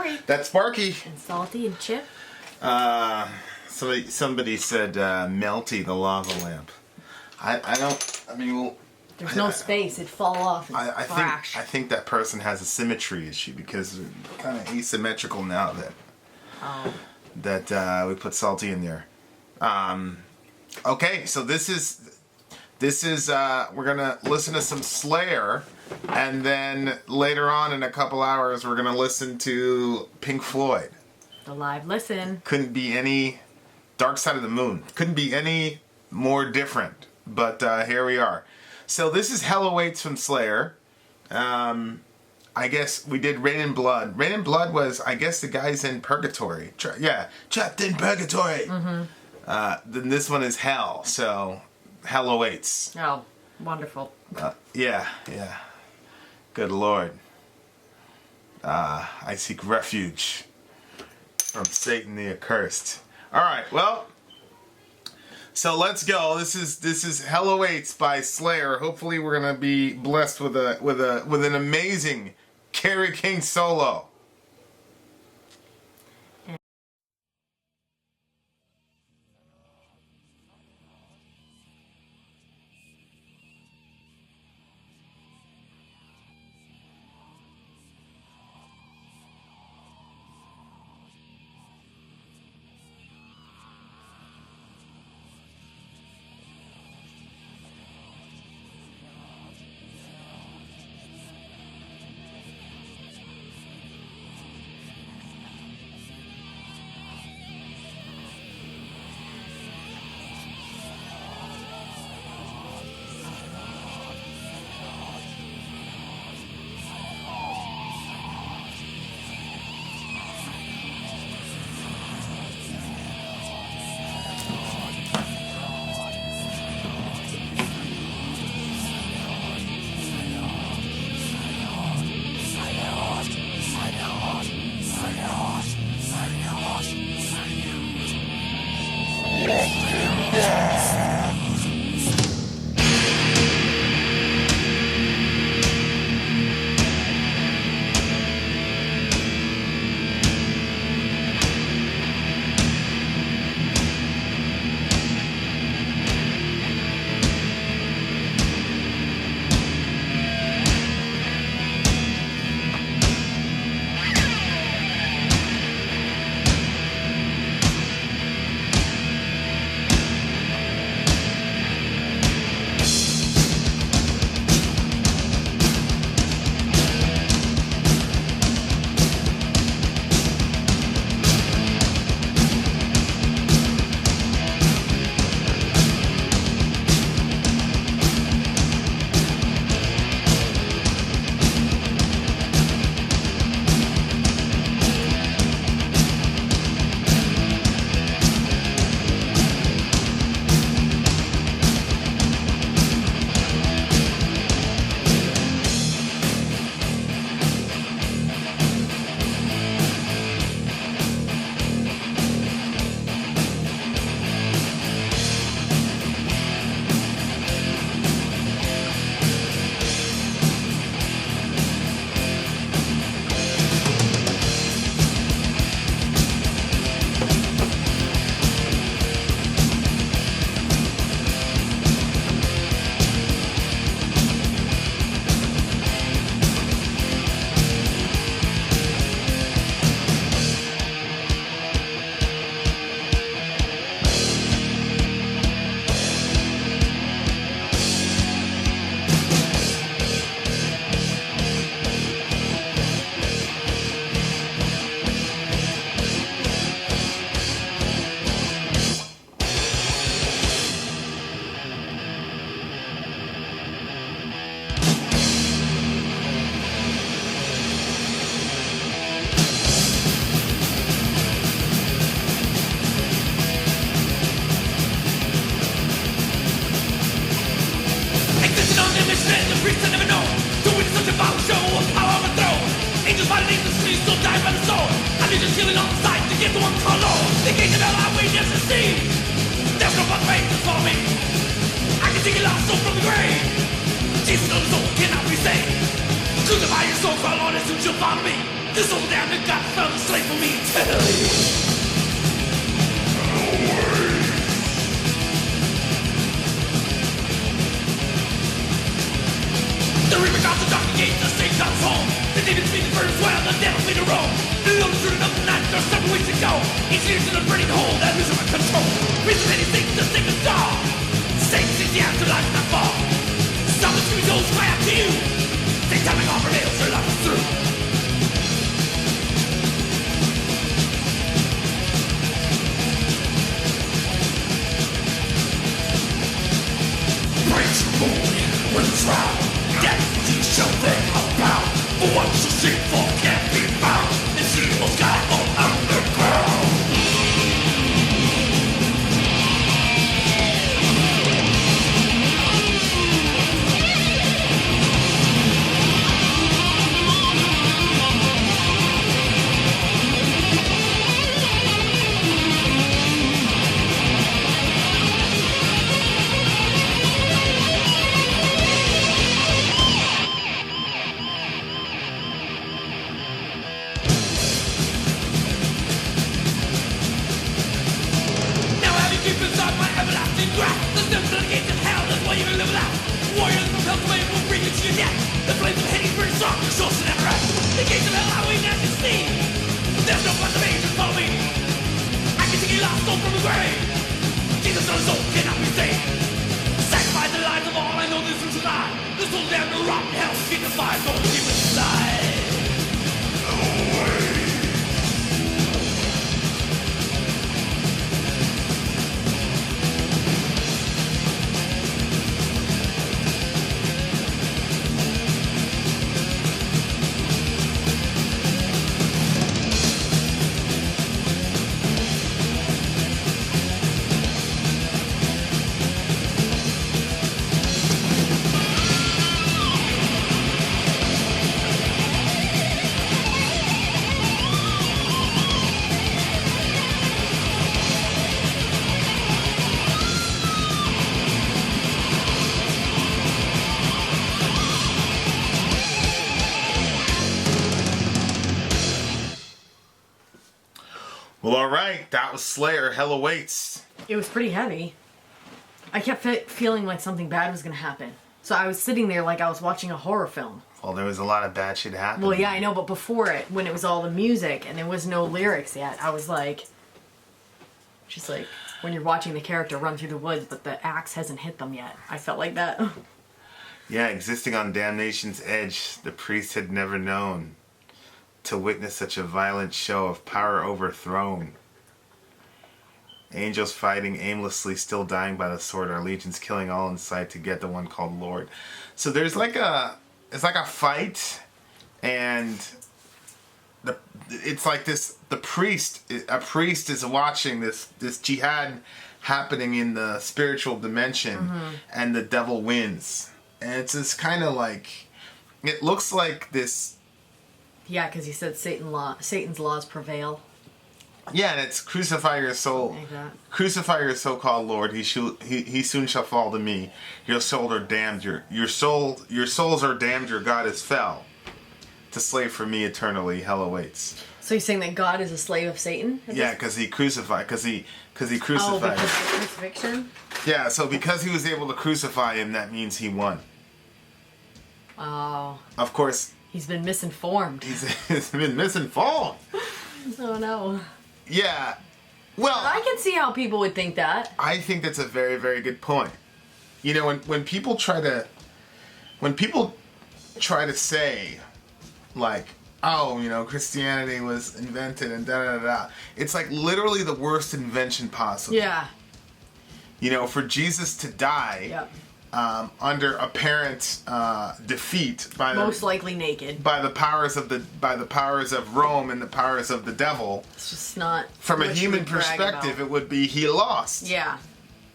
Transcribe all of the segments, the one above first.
Sori. That's Sparky. And Salty and Chip. Somebody said Melty, the lava lamp. There's no space. It'd fall off and crash. I think that person has a symmetry issue because we're kind of asymmetrical now that we put Salty in there. Okay, so this is we're gonna listen to some Slayer, and then later on in a couple hours we're gonna listen to Pink Floyd. The live listen. Couldn't be any Dark Side of the Moon. Couldn't be any more different. But here we are. So this is Hell Awaits from Slayer. I guess we did Rain and Blood. Rain and Blood was, I guess, the guys in Purgatory. Trapped in Purgatory. Mm-hmm. Then this one is Hell. So Hell Awaits. Oh, wonderful. Yeah. Good Lord. I seek refuge from Satan the accursed. All right, well, so let's go. This is Hell Awaits by Slayer. Hopefully, we're gonna be blessed with an amazing Kerry King solo. Jesus of the soul cannot be saved. Crucify your soul, crawl on and soon shall follow me. This old damn that got found a slave for me eternally. The remake of the dark gates, the state comes home. The demons feed the birds while the devil feed the roam. The lotus rooted up the night, there's 7 weeks to go. Each leads to the burning hole that loses my control. Reason anything to sing a star. Satan sees the afterlife not far. Stop the screaming souls, cry out to you. Take time and offer nails, your life is through. Praise your morning when it's round. That's you show them about. For once so sinful can't be found. This evil's got all underground. Well, all right. That was Slayer, Hell Awaits. It was pretty heavy. I kept feeling like something bad was going to happen. So I was sitting there like I was watching a horror film. Well, there was a lot of bad shit happening. Well, yeah, I know, but before it, when it was all the music and there was no lyrics yet, I was like... Just like when you're watching the character run through the woods, but the axe hasn't hit them yet. I felt like that. Yeah, existing on damnation's edge, the priest had never known to witness such a violent show of power overthrown. Angels fighting aimlessly, still dying by the sword, our legions killing all in sight to get the one called Lord. So there's like it's like a fight, and it's like this, a priest is watching this jihad happening in the spiritual dimension, and the devil wins. And it's this kind of like, it looks like this. Yeah, because he said Satan's laws prevail. Yeah, and it's crucify your soul. Like that. Crucify your so-called Lord. He soon shall fall to me. Your souls are damned. Your souls are damned. Your God is fell. To slave for me eternally. Hell awaits. So you're saying that God is a slave of Satan? Yeah, because he crucified. Because he crucified. Oh, because of the crucifixion? Yeah, so because he was able to crucify him, that means he won. Oh. Of course. He's been misinformed. He's been misinformed. Oh no. Yeah. Well, I can see how people would think that. I think that's a very, very good point. You know, when people try to say, like, oh, you know, Christianity was invented and da-da-da-da, it's like literally the worst invention possible. Yeah. You know, for Jesus to die, Yep. Under apparent defeat by most likely naked by the powers of Rome and the powers of the devil. It's just not. From a much human to brag perspective, about. it would be he lost. Yeah.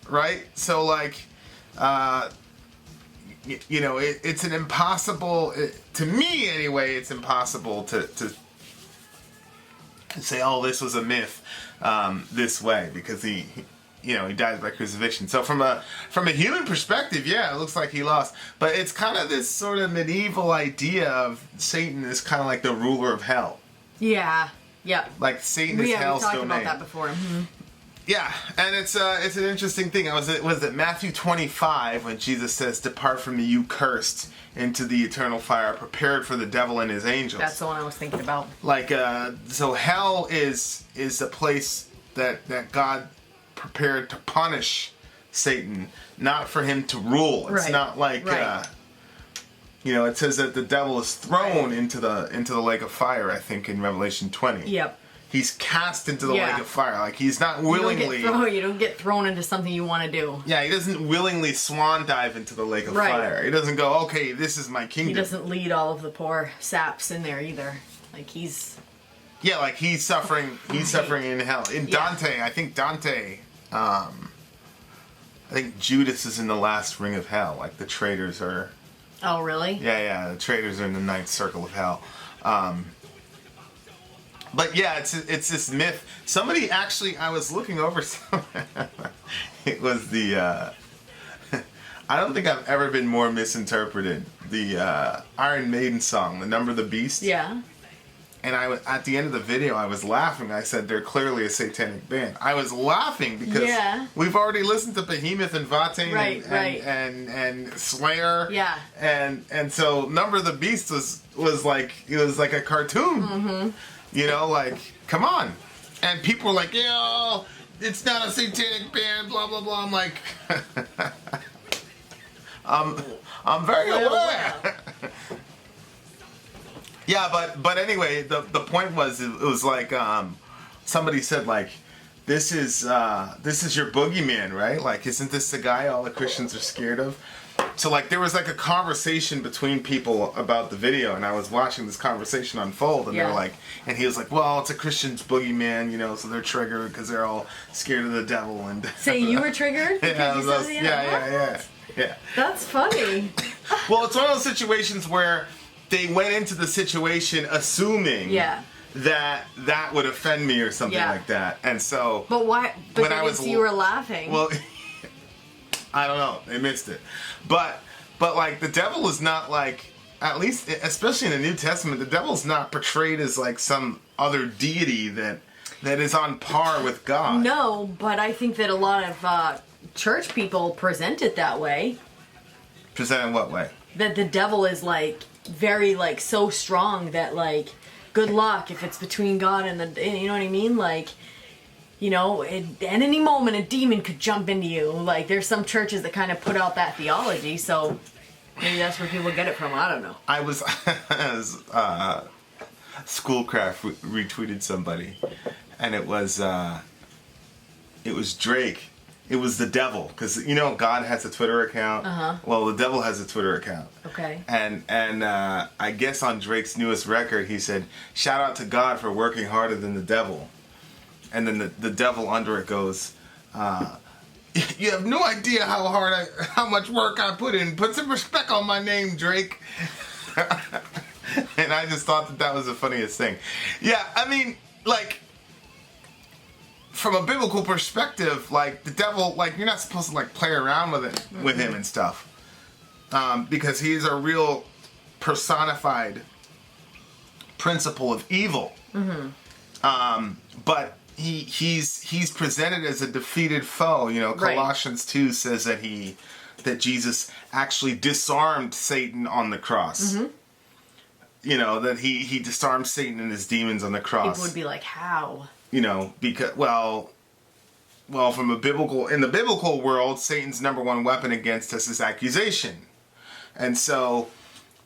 Right. So like, you know, it's an impossible to me anyway. It's impossible to say, oh, this was a myth this way, because he dies by crucifixion. So from a human perspective, yeah, it looks like he lost. But it's kind of this sort of medieval idea of Satan as kind of like the ruler of hell. Yeah. Yep. Like Satan is We hell's talked domain. about that before. Mm-hmm. Yeah, and it's an interesting thing. Was it Matthew 25 when Jesus says, "Depart from me, you cursed, into the eternal fire prepared for the devil and his angels." That's the one I was thinking about. Like, so hell is a place that God prepared to punish Satan, not for him to rule. It's Right. not like, Right. it says that the devil is thrown into the lake of fire, I think, in Revelation 20. Yep. He's cast into the Yeah. lake of fire. Like, he's not willingly... You don't get thrown into something you want to do. Yeah, he doesn't willingly swan dive into the lake of Right. fire. He doesn't go, okay, this is my kingdom. He doesn't lead all of the poor saps in there either. Like, he's... Yeah, like he's suffering in hell. In Dante, I think Judas is in the last ring of hell. Like, the traitors are... Oh, really? Yeah, the traitors are in the ninth circle of hell. But yeah, it's this myth. Somebody actually, I was looking over some. It was the. I don't think I've ever been more misinterpreted. The Iron Maiden song, "The Number of the Beast." Yeah. And at the end of the video, I was laughing. I said they're clearly a satanic band. I was laughing because we've already listened to Behemoth and Vatain and Slayer. Yeah. And so "Number of the Beast" was like a cartoon. Mm-hmm. Like, come on. And people were like, it's not a satanic band, blah, blah, blah. I'm like, I'm very aware. Yeah, but anyway, the point was, it was like, somebody said, like, this is your boogeyman, right? Like, isn't this the guy all the Christians are scared of? So, like, there was, like, a conversation between people about the video, and I was watching this conversation unfold, and they were like, and he was like, well, it's a Christian's boogeyman, so they're triggered because they're all scared of the devil. And So you were triggered? Yeah. That's funny. Well, it's one of those situations where they went into the situation assuming that would offend me or something like that. And so... But why? But when I was, you were laughing. Well... I don't know. They missed it. But like, the devil is not like, at least, especially in the New Testament, the devil's not portrayed as like some other deity that is on par with God. No, but I think that a lot of church people present it that way. Present in what way? That the devil is like very like so strong that like good luck if it's between God and you know what I mean? Like, at any moment a demon could jump into you. Like, there's some churches that kind of put out that theology, so maybe that's where people get it from. I don't know. I was Schoolcraft retweeted somebody, and it was Drake. It was the devil, because God has a Twitter account. Well, the devil has a Twitter account. Okay. And I guess on Drake's newest record, he said, "Shout out to God for working harder than the devil." And then the devil under it goes, "You have no idea how much work I put in. Put some respect on my name, Drake." And I just thought that was the funniest thing. Yeah, I mean, like, from a biblical perspective, like, the devil, like, you're not supposed to, like, play around with him and stuff. Because he's a real personified principle of evil. But he's presented as a defeated foe. Colossians 2 says that Jesus actually disarmed Satan on the cross. That he disarmed Satan and his demons on the cross. People would be like, how? Because from in the biblical world, Satan's number one weapon against us is accusation. And so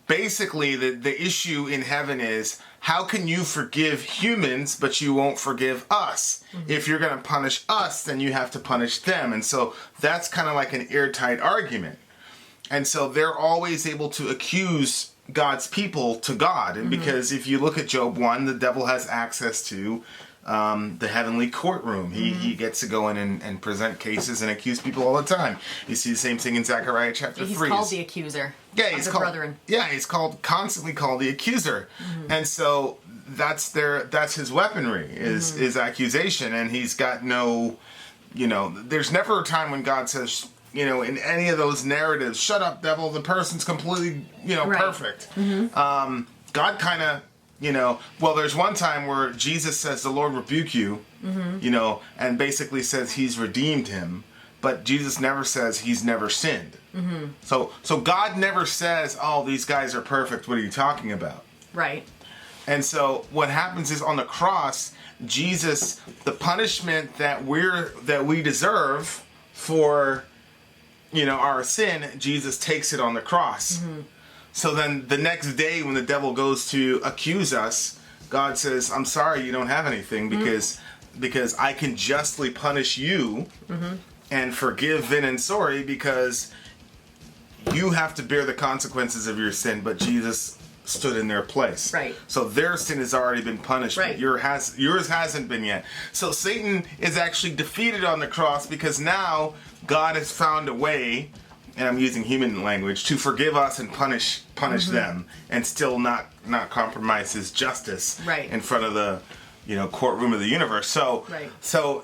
basically the issue in heaven is, how can you forgive humans, but you won't forgive us? If you're going to punish us, then you have to punish them. And so that's kind of like an airtight argument. And so they're always able to accuse God's people to God. And because if you look at Job 1, the devil has access to the heavenly courtroom. He gets to go in and present cases and accuse people all the time. You see the same thing in Zechariah chapter 3. He's called the accuser. Yeah, he's called brethren. Yeah, he's constantly called the accuser. And so that's his weaponry is accusation, and he's got no, there's never a time when God says, in any of those narratives, "Shut up, devil, the person's completely, perfect." God kind of, Well, there's one time where Jesus says, the Lord rebuke you, and basically says he's redeemed him. But Jesus never says he's never sinned. So God never says, oh, these guys are perfect. What are you talking about? Right. And so what happens is on the cross, Jesus, the punishment that we deserve for, our sin, Jesus takes it on the cross. So then the next day when the devil goes to accuse us, God says, I'm sorry you don't have anything because I can justly punish you and forgive Vin and Sori because you have to bear the consequences of your sin, but Jesus stood in their place. Right. So their sin has already been punished, right. but yours hasn't been yet. So Satan is actually defeated on the cross because now God has found a way, and I'm using human language, to forgive us and punish them and still not compromise his justice in front of the courtroom of the universe. So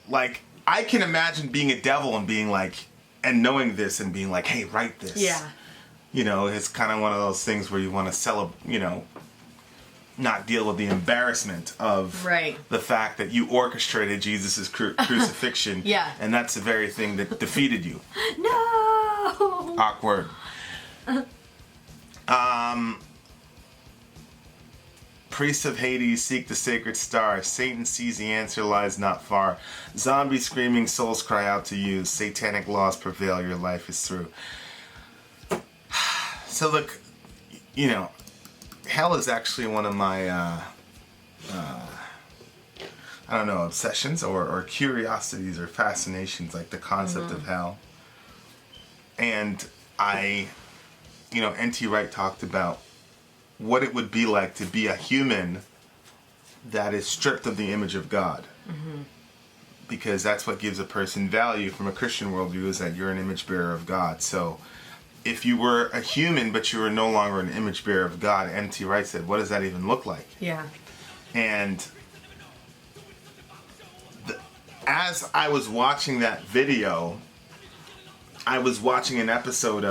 like I can imagine being a devil and being like, and knowing this and being like, hey, write this. Yeah. It's kind of one of those things where you want to not deal with the embarrassment of the fact that you orchestrated Jesus' crucifixion. Yeah. And that's the very thing that defeated you. No! Awkward. Priests of Hades seek the sacred star. Satan sees the answer lies not far. Zombie screaming souls cry out to you. Satanic laws prevail, your life is through. So look, hell is actually one of my, obsessions or curiosities or fascinations, like the concept of hell. And N.T. Wright talked about what it would be like to be a human that is stripped of the image of God. Because that's what gives a person value from a Christian worldview, is that you're an image bearer of God. So if you were a human but you were no longer an image bearer of God, N.T. Wright said, what does that even look like? Yeah. And as I was watching that video, I was watching an episode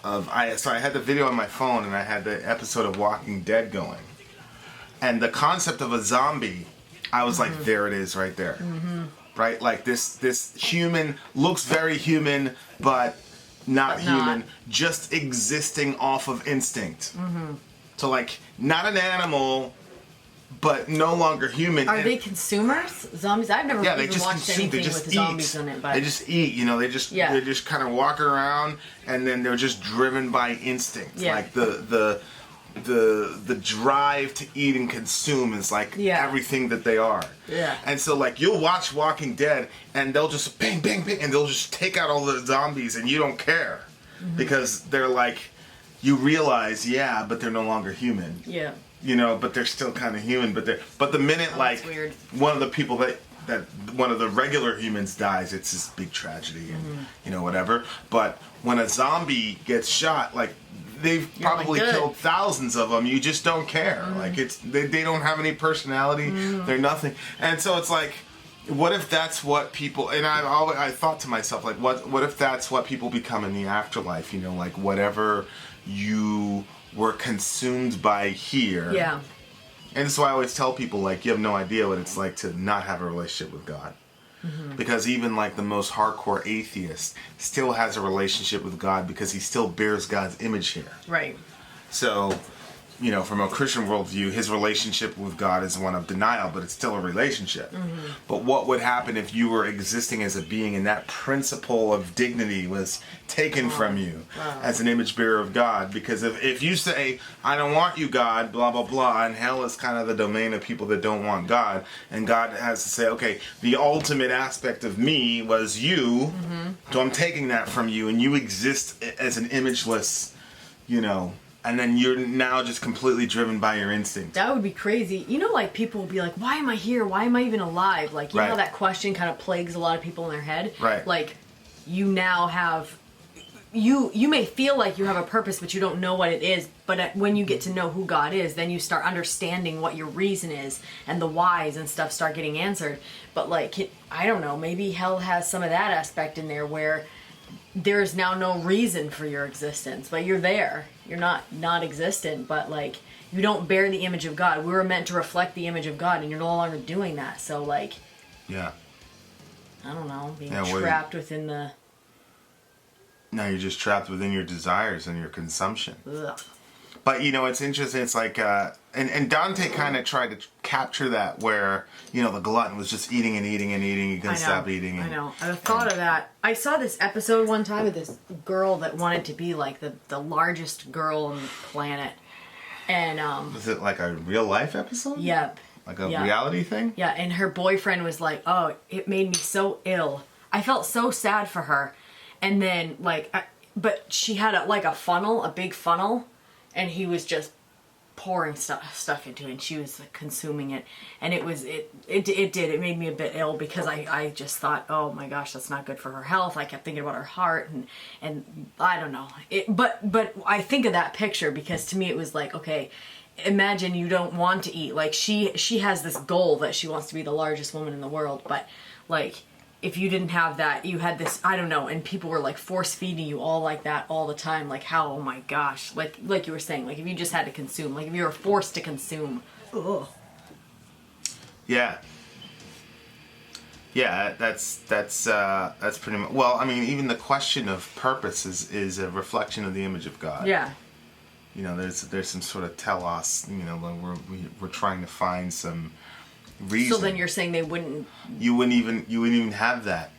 so I had the video on my phone and I had the episode of Walking Dead going. And the concept of a zombie, I was like, there it is right there. Right? Like this human looks very human, but not human, just existing off of instinct. So like not an animal, but no longer human. Are they consumers? Zombies? I've never even watched anything with zombies in it. But they just eat, they just kind of walk around and then they're just driven by instinct. Yeah. Like the drive to eat and consume is like everything that they are. Yeah. And so like you'll watch Walking Dead and they'll just bang, bang, bang, and they'll just take out all the zombies and you don't care. Because they're like, you realize, but they're no longer human. Yeah. But they're still kind of human. But the minute one of the people that one of the regular humans dies, it's this big tragedy and whatever. But when a zombie gets shot, like they've probably killed thousands of them, you just don't care. Like they don't have any personality. They're nothing. And so it's like, what if that's what people? And I thought to myself, like, what if that's what people become in the afterlife? Like whatever you were consumed by here. Yeah. And that's why I always tell people, like, you have no idea what it's like to not have a relationship with God. Because even like the most hardcore atheist still has a relationship with God because he still bears God's image here. Right. So, from a Christian worldview, his relationship with God is one of denial, but it's still a relationship. But what would happen if you were existing as a being and that principle of dignity was taken from you as an image bearer of God? Because if you say, I don't want you, God, blah, blah, blah, and hell is kind of the domain of people that don't want God, and God has to say, okay, the ultimate aspect of me was you, so I'm taking that from you, and you exist as an imageless, and then you're now just completely driven by your instinct. That would be crazy. Like people will be like, why am I here? Why am I even alive? Like, you know how that question kind of plagues a lot of people in their head? Right. Like, you now have... You may feel like you have a purpose, but you don't know what it is. But when you get to know who God is, then you start understanding what your reason is. And the whys and stuff start getting answered. But like, I don't know, maybe hell has some of that aspect in there where there is now no reason for your existence. But you're there. You're not existent, but like you don't bear the image of God. We were meant to reflect the image of God, and you're no longer doing that. So, like, Yeah. I don't know, being Yeah, well, trapped within the... No, you're just trapped within your desires and your consumption. Ugh. But, you know, it's interesting. It's like, and Dante kind of tried to capture that where, you know, the glutton was just eating and eating and eating. He couldn't stop eating. I know. I thought of that. I saw this episode one time of this girl that wanted to be like the largest girl on the planet. And, Was it like a real life episode? Yep. Like a reality thing? Yeah, and her boyfriend was like, oh, it made me so ill. I felt so sad for her. And then, like, but she had a funnel, a big funnel, and he was just pouring stuff into it, and she was like, consuming it. And it made me a bit ill because I just thought, oh my gosh, that's not good for her health. I kept thinking about her heart, and I don't know. But I think of that picture because to me it was like, okay, imagine you don't want to eat. Like, she has this goal that she wants to be the largest woman in the world, but like, if you didn't have that, you had this, I don't know, and people were like force feeding you all like that all the time. Like, how, oh my gosh, like you were saying, like if you just had to consume, like if you were forced to consume. Ugh. Yeah. Yeah, that's pretty much, well, I mean, even the question of purpose is a reflection of the image of God. Yeah. You know, there's some sort of telos, you know, we're trying to find some reason. So then you're saying they wouldn't... You wouldn't even have that,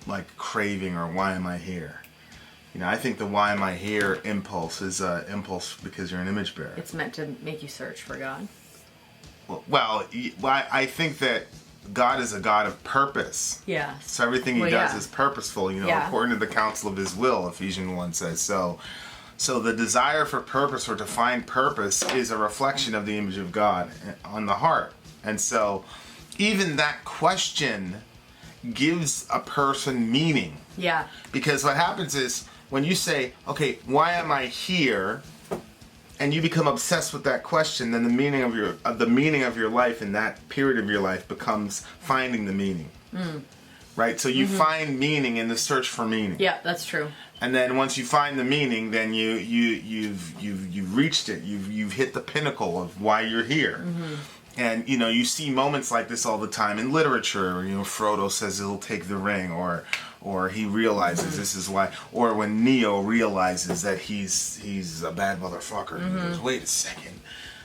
like, craving or why am I here? You know, I think the why am I here impulse is an impulse because you're an image bearer. It's meant to make you search for God. Well, I think that God is a God of purpose. Yeah. So everything he does is purposeful, you know, according to the counsel of his will, Ephesians 1 says. So the desire for purpose or to find purpose is a reflection of the image of God on the heart. And so even that question gives a person meaning. Yeah. Because what happens is when you say, okay, why am I here? And you become obsessed with that question, then the meaning of your life in that period of your life becomes finding the meaning. Right? So you find meaning in the search for meaning. Yeah, that's true. And then once you find the meaning, then you've reached it. You've hit the pinnacle of why you're here. And, you know, you see moments like this all the time in literature. You know, Frodo says he'll take the ring, or he realizes this is why, or when Neo realizes that he's a bad motherfucker. He goes, wait a second.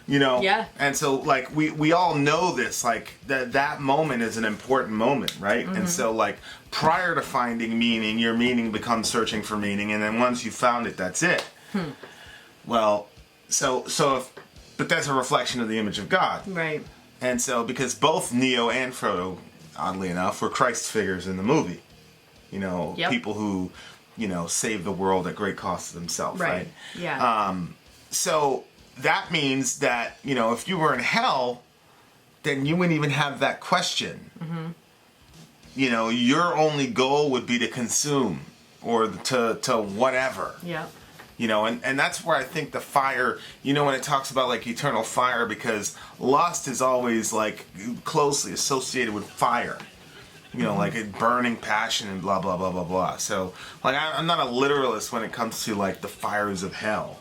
You know? Yeah. And so, like, we all know this, like, that moment is an important moment, right? And so, like, prior to finding meaning, your meaning becomes searching for meaning, and then once you found it, that's it. Well, but that's a reflection of the image of God. Right. And so, because both Neo and Frodo, oddly enough, were Christ figures in the movie. You know, people who, you know, save the world at great cost to themselves, right? Yeah. So that means that, you know, if you were in hell, then you wouldn't even have that question. You know, your only goal would be to consume or to whatever. Yeah. You know, and that's where I think the fire, you know, when it talks about like eternal fire, because lust is always like closely associated with fire. You know, like a burning passion and blah, blah, blah, blah, blah. So, like, I'm not a literalist when it comes to like the fires of hell.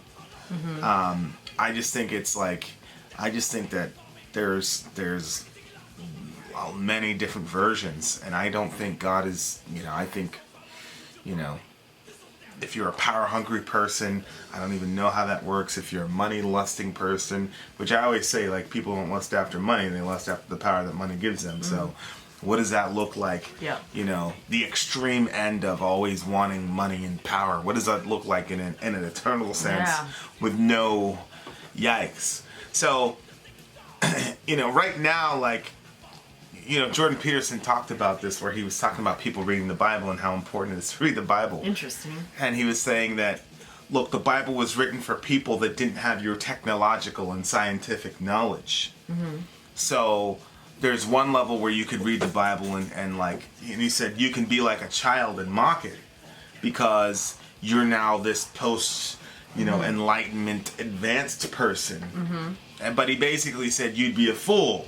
I just think it's like, I just think that there's many different versions, and I don't think God is, you know, I think, you know, if you're a power-hungry person, I don't even know how that works. If you're a money-lusting person, which I always say, like, people don't lust after money, they lust after the power that money gives them. So what does that look like? Yeah. You know, the extreme end of always wanting money and power. What does that look like in an eternal sense with no yikes? So, you know, right now, like, you know, Jordan Peterson talked about this where he was talking about people reading the Bible and how important it is to read the Bible. Interesting. And he was saying that, look, the Bible was written for people that didn't have your technological and scientific knowledge. So there's one level where you could read the Bible and he said you can be like a child and mock it because you're now this post, you know, enlightenment advanced person. But he basically said you'd be a fool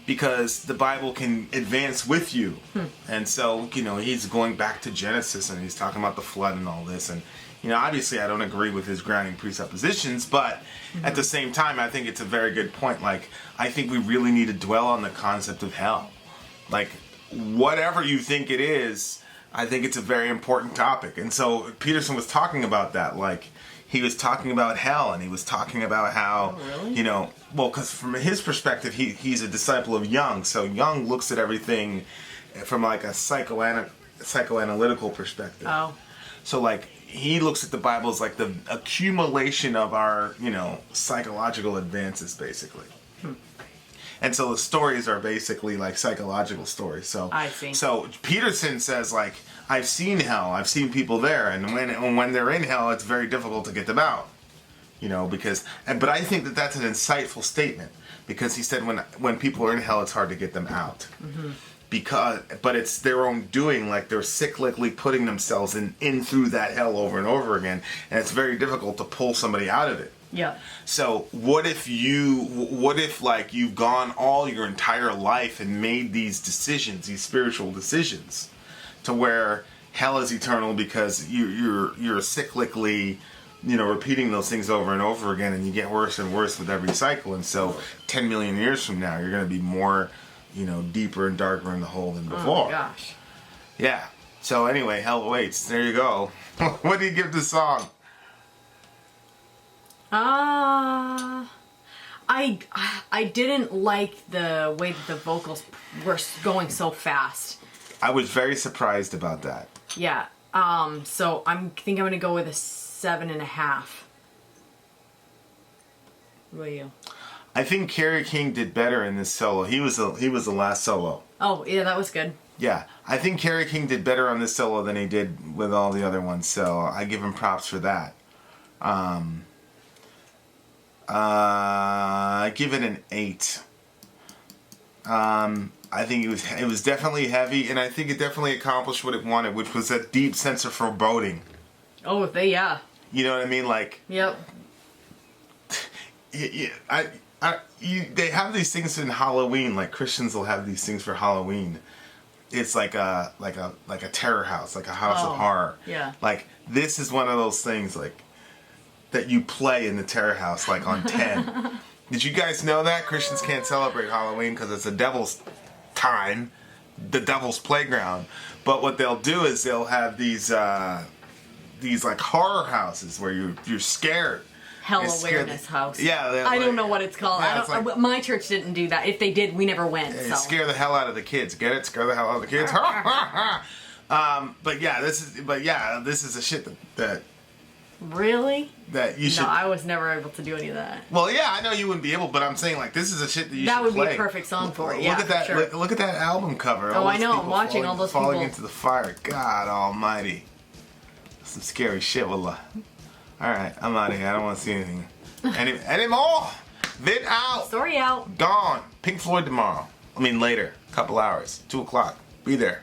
because the Bible can advance with you. And so, you know, he's going back to Genesis and he's talking about the flood and all this. And obviously I don't agree with his grounding presuppositions, but at the same time, I think it's a very good point. Like, I think we really need to dwell on the concept of hell. Like, whatever you think it is, I think it's a very important topic. And so Peterson was talking about that. Like, he was talking about hell, and he was talking about how, because from his perspective, he's a disciple of Jung. So Jung looks at everything from like a psychoanalytical perspective. Oh. So like, he looks at the Bible as like the accumulation of our, psychological advances, basically. And so the stories are basically like psychological stories. So I see. So Peterson says, like, I've seen hell, I've seen people there, and when they're in hell, it's very difficult to get them out. But I think that that's an insightful statement, because he said when people are in hell, it's hard to get them out. Mm-hmm. But it's their own doing, like they're cyclically putting themselves in through that hell over and over again, and it's very difficult to pull somebody out of it. Yeah. So what if like you've gone all your entire life and made these decisions, these spiritual decisions, to where hell is eternal because you're cyclically, repeating those things over and over again, and you get worse and worse with every cycle, and so 10 million years from now, you're going to be more, deeper and darker in the hole than before. Oh, gosh. Yeah. So anyway, hell awaits. There you go. What do you give the song? I didn't like the way that the vocals were going so fast. I was very surprised about that. Yeah. So I think I'm gonna go with a 7.5. What about you? I think Kerry King did better in this solo. He was the last solo. Oh yeah, that was good. Yeah, I think Kerry King did better on this solo than he did with all the other ones. So I give him props for that. I give it an 8. I think it was definitely heavy, and I think it definitely accomplished what it wanted, which was a deep sense of foreboding. Oh, yeah. You know what I mean? Like. Yep. They have these things in Halloween. Like, Christians will have these things for Halloween. It's like a terror house, like a house of horror. Yeah. Like, this is one of those things like that you play in the terror house, like on 10. Did you guys know that Christians can't celebrate Halloween because it's the devil's time, the devil's playground? But what they'll do is they'll have these like horror houses where you're scared. Hell awareness house. Yeah, I don't know what it's called. Yeah, my church didn't do that. If they did, we never went. So. Scare the hell out of the kids. Get it? Scare the hell out of the kids. This is a shit that. Really? That you should. No, I was never able to do any of that. Well, yeah, I know you wouldn't be able, but I'm saying, like, this is a shit that you should play. That would be a perfect song for it. Yeah, look at that. sure. Look at that album cover. Oh, I know. I'm watching all those falling people into the fire. God Almighty, some scary shit. Wallah. All right, I'm out of here. I don't want to see anything anymore. Vin out. Story out. Gone. Pink Floyd tomorrow. I mean later. Couple hours. 2:00. Be there.